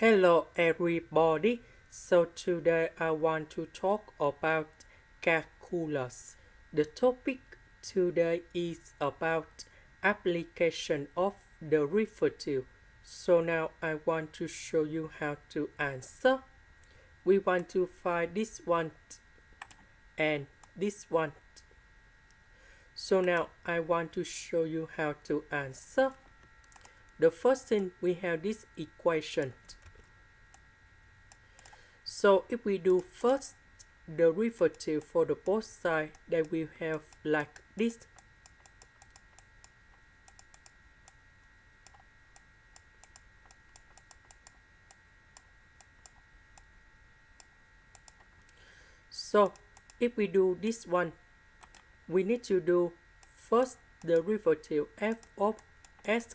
Hello everybody. So today I want to talk about calculus. The topic today is about application of derivative. So now I want to show you how to answer. We want to find this one and this one. So now I want to show you how to answer. The first thing, we have this equation. So if we do first derivative for the both sides, then we have like this. So if we do this one, we need to do first derivative f of s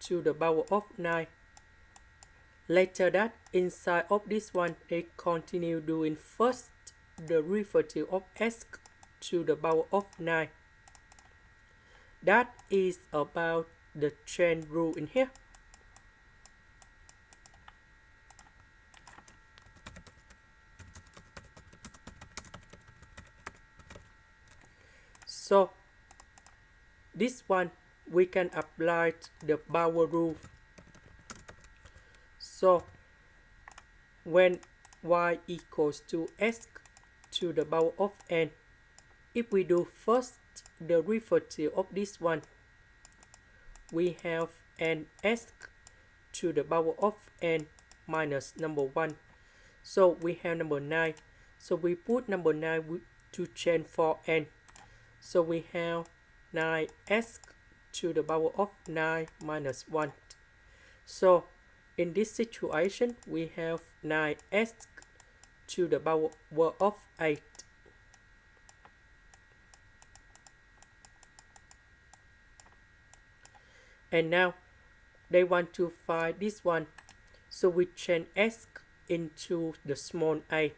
to the power of 9. Later that, inside of this one, they continue doing first derivative of s to the power of 9. That is about the chain rule in here. So this one we can apply the power rule. So when y equals to s to the power of n, if we do first derivative of this one, we have ns to the power of n minus number 1. So we have number 9. So we put number 9 to change for n. So we have 9s to the power of 9 minus 1. So in this situation, we have 9s to the power of 8. And now they want to find this one. So we change s into the small 8.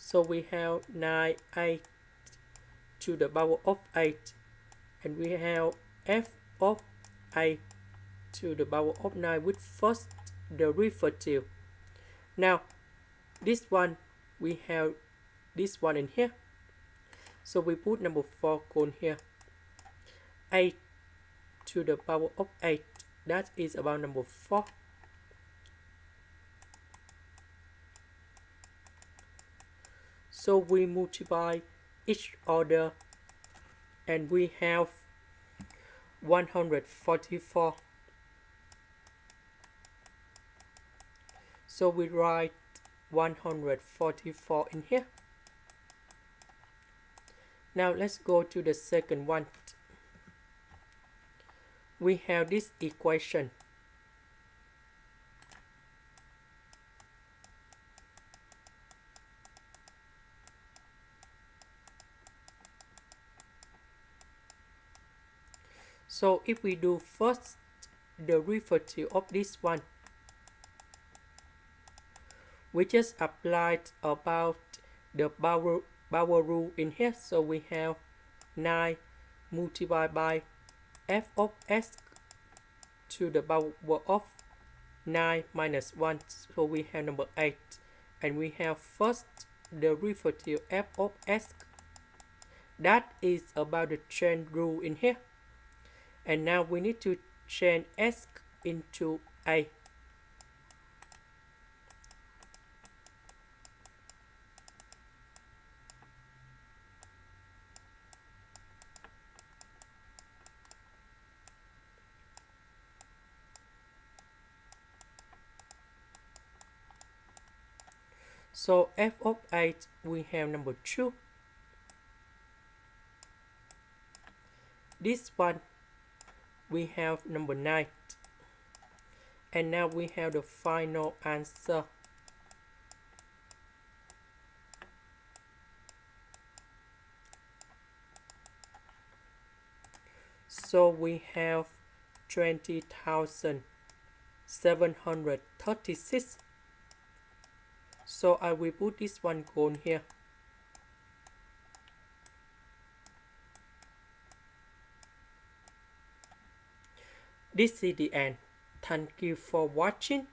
So we have 9 to the power of 8. And we have f of 8 to the power of 9 with first derivative. Now, this one, we have this one in here. So we put number 4 on here. 8 to the power of 8. That is about number 4. So we multiply each other and we have 144. So we write 144 in here. Now let's go to the second one. We have this equation. So if we do first derivative of this one, we just applied about the power rule in here. So we have 9 multiplied by f of s to the power of 9 minus 1. So we have number 8. And we have first derivative f of s. That is about the chain rule in here. And now we need to change s into a. So f of 8, we have number 2. This one, we have number 9. And now we have the final answer. So we have 20,736. So I will put this one on here. This is the end. Thank you for watching.